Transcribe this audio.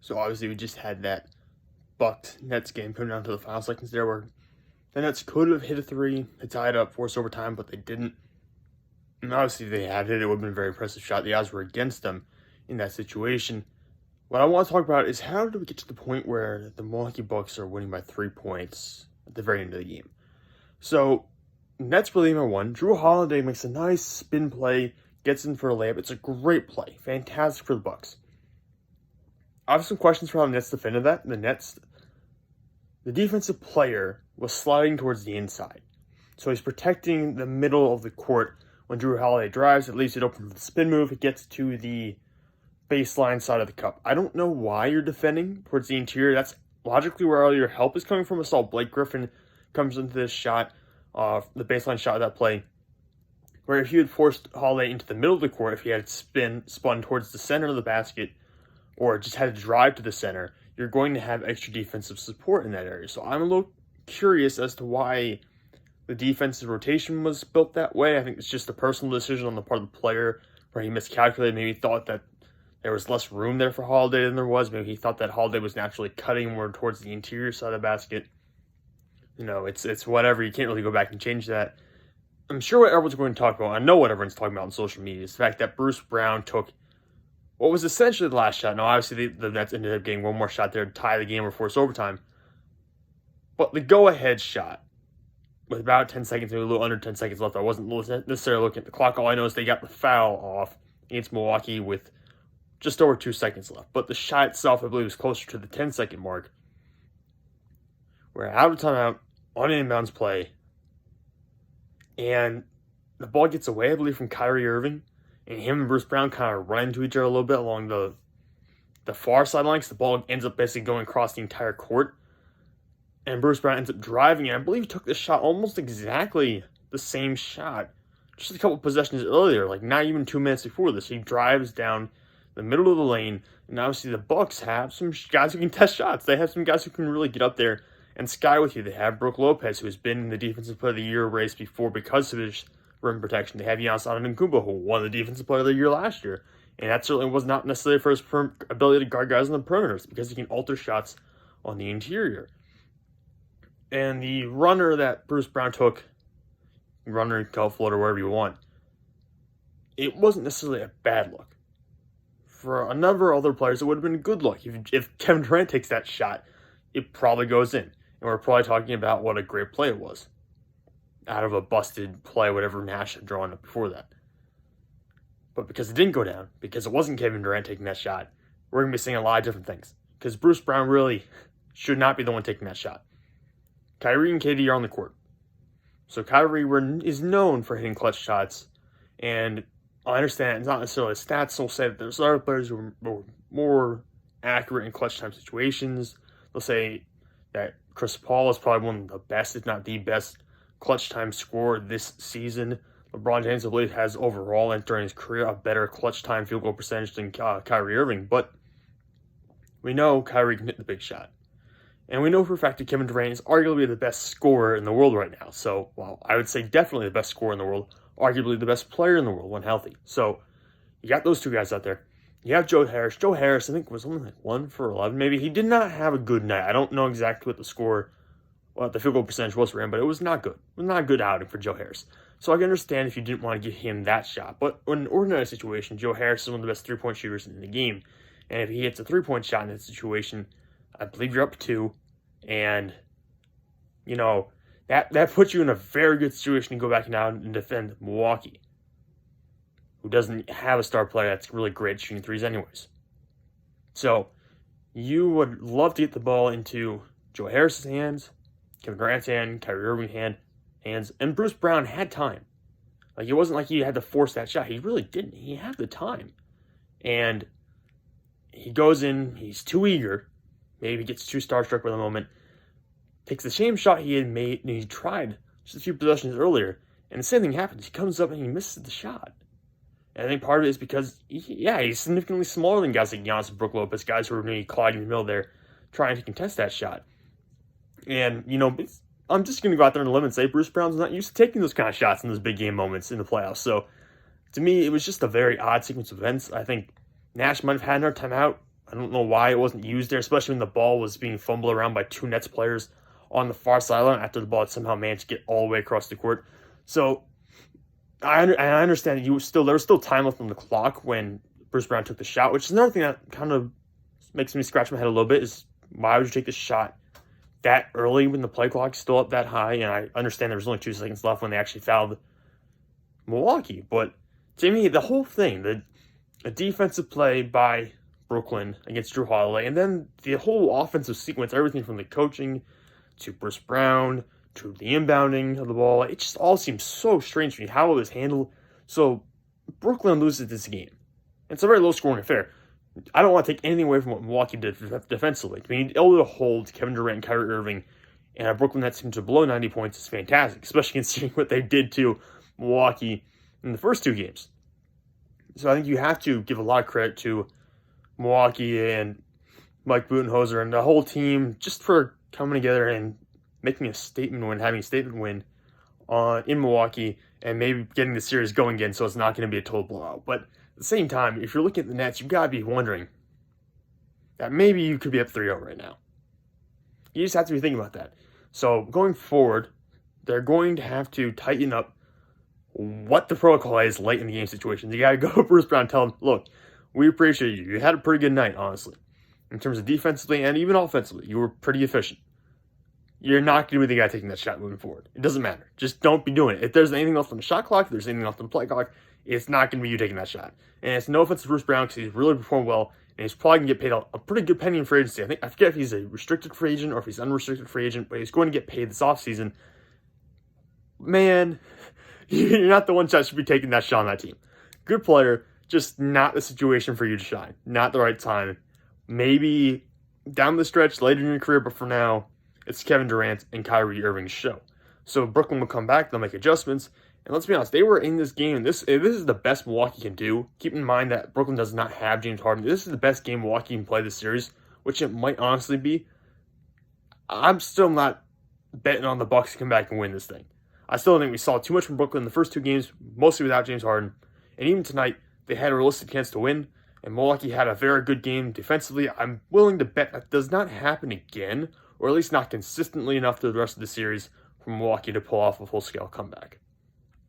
So obviously we just had that Bucks-Nets game coming down to the final seconds there where the Nets could have hit a three to tie it up, forced overtime, but they didn't. And obviously they had it. It would have been a very impressive shot. The odds were against them in that situation. What I want to talk about is how did we get to the point where the Milwaukee Bucks are winning by 3 points at the very end of the game? So, Nets leading by one. Jrue Holiday makes a nice spin play, gets in for a layup. It's a great play. Fantastic for the Bucks. I have some questions for how the Nets defended that. The defensive player was sliding towards the inside. So he's protecting the middle of the court. When Jrue Holiday drives, it leaves it open for the spin move. It gets to the baseline side of the cup. I don't know why you're defending towards the interior. That's logically where all your help is coming from. I saw Blake Griffin comes into this shot, the baseline shot of that play, where if you had forced Holiday into the middle of the court, if he had spun towards the center of the basket, or just had to drive to the center, you're going to have extra defensive support in that area. So I'm a little curious as to why the defensive rotation was built that way. I think it's just a personal decision on the part of the player where he miscalculated. Maybe thought that there was less room there for Holiday than there was. Maybe he thought that Holiday was naturally cutting more towards the interior side of the basket. It's whatever. You can't really go back and change that. I'm sure what everyone's going to talk about, I know what everyone's talking about on social media, is the fact that Bruce Brown took what was essentially the last shot. Now, obviously, the Nets ended up getting one more shot there to tie the game or force overtime. But the go-ahead shot, with about 10 seconds, maybe a little under 10 seconds left, I wasn't necessarily looking at the clock. All I know is they got the foul off against Milwaukee with just over 2 seconds left. But the shot itself, I believe, was closer to the 10-second mark. We're out of timeout, on an inbounds play, and the ball gets away, I believe, from Kyrie Irving, and him and Bruce Brown kind of run into each other a little bit along the far sideline, because the ball ends up basically going across the entire court, and Bruce Brown ends up driving, and I believe he took the shot almost exactly the same shot, just a couple possessions earlier, like not even 2 minutes before this. He drives down the middle of the lane, and obviously the Bucks have some guys who can test shots. They have some guys who can really get up there and sky with you. They have Brook Lopez, who has been in the Defensive Player of the Year race before because of his rim protection. They have Giannis Antetokounmpo, who won the Defensive Player of the Year last year. And that certainly was not necessarily for his ability to guard guys on the perimeters, because he can alter shots on the interior. And the runner that Bruce Brown took, runner, call floater, whatever you want, it wasn't necessarily a bad look. For a number of other players, it would have been a good look. If Kevin Durant takes that shot, it probably goes in. And we're probably talking about what a great play it was out of a busted play, whatever Nash had drawn up before that. But because it didn't go down, because it wasn't Kevin Durant taking that shot, we're going to be seeing a lot of different things. Because Bruce Brown really should not be the one taking that shot. Kyrie and KD are on the court. So Kyrie is known for hitting clutch shots. And I understand it's not necessarily stats. They'll say that there's other players who are more accurate in clutch time situations. They'll say that Chris Paul is probably one of the best, if not the best, clutch time scorer this season. LeBron James, I believe, has overall and during his career a better clutch time field goal percentage than Kyrie Irving. But we know Kyrie can hit the big shot. And we know for a fact that Kevin Durant is arguably the best scorer in the world right now. So, well, I would say definitely the best scorer in the world, arguably the best player in the world when healthy. So, you got those two guys out there. You have Joe Harris. Joe Harris, I think, was only like 1 for 11. Maybe he did not have a good night. I don't know exactly what the score, what the field goal percentage was for him, but it was not good. It was not a good outing for Joe Harris. So I can understand if you didn't want to give him that shot. But in an ordinary situation, Joe Harris is one of the best three-point shooters in the game. And if he hits a three-point shot in that situation, I believe you're up 2. And, you know, that puts you in a very good situation to go back now and defend Milwaukee, who doesn't have a star player that's really great at shooting threes anyways. So, you would love to get the ball into Joe Harris's hands, Kevin Durant's hand, Kyrie Irving's hands, and Bruce Brown had time. Like, it wasn't like he had to force that shot. He really didn't. He had the time. And he goes in, he's too eager. Maybe he gets too starstruck with a moment. Takes the same shot he had made, and he tried just a few possessions earlier. And the same thing happens. He comes up and he misses the shot. And I think part of it is because, he's significantly smaller than guys like Giannis and Brook Lopez, guys who are maybe colliding in the middle there, trying to contest that shot. And, I'm just going to go out there on a limb and say Bruce Brown's not used to taking those kind of shots in those big game moments in the playoffs. So, to me, it was just a very odd sequence of events. I think Nash might have had another timeout. I don't know why it wasn't used there, especially when the ball was being fumbled around by two Nets players on the far sideline after the ball had somehow managed to get all the way across the court. So I understand that there was still time left on the clock when Bruce Brown took the shot, which is another thing that kind of makes me scratch my head a little bit, is why would you take the shot that early when the play clock's still up that high? And I understand there was only 2 seconds left when they actually fouled Milwaukee. But to me, the whole thing, the defensive play by Brooklyn against Jrue Holiday, and then the whole offensive sequence, everything from the coaching to Bruce Brown to the inbounding of the ball, it just all seems so strange to me how it was handled. So Brooklyn loses this game. It's a very low-scoring affair. I don't want to take anything away from what Milwaukee did defensively. Being able to hold Kevin Durant and Kyrie Irving and a Brooklyn Nets team to below 90 points is fantastic, especially considering what they did to Milwaukee in the first 2 games. So I think you have to give a lot of credit to Milwaukee and Mike Budenholzer and the whole team just for coming together and making a statement win, having a statement win in Milwaukee, and maybe getting the series going again so it's not going to be a total blowout. But at the same time, if you're looking at the Nets, you've got to be wondering that maybe you could be up 3-0 right now. You just have to be thinking about that. So going forward, they're going to have to tighten up what the protocol is late in the game situations. You got to go to Bruce Brown and tell him, look, we appreciate you. You had a pretty good night, honestly. In terms of defensively and even offensively, you were pretty efficient. You're not going to be the guy taking that shot moving forward. It doesn't matter. Just don't be doing it. If there's anything else on the shot clock, if there's anything else on the play clock, it's not going to be you taking that shot. And it's no offense to Bruce Brown because he's really performed well, and he's probably going to get paid a pretty good penny in free agency. I forget if he's a restricted free agent or if he's unrestricted free agent, but he's going to get paid this offseason. Man, you're not the one that should be taking that shot on that team. Good player, just not the situation for you to shine. Not the right time. Maybe down the stretch later in your career, but for now, it's Kevin Durant and Kyrie Irving's show. So Brooklyn will come back, they'll make adjustments, and let's be honest, they were in this game. This is the best Milwaukee can do. Keep in mind that Brooklyn does not have James Harden. This is the best game Milwaukee can play this series, which it might honestly be. I'm still not betting on the Bucks to come back and win this thing. I still think we saw too much from Brooklyn in the first 2 games, mostly without James Harden. And even tonight, they had a realistic chance to win, and Milwaukee had a very good game defensively. I'm willing to bet that does not happen again, or at least not consistently enough through the rest of the series for Milwaukee to pull off a full-scale comeback.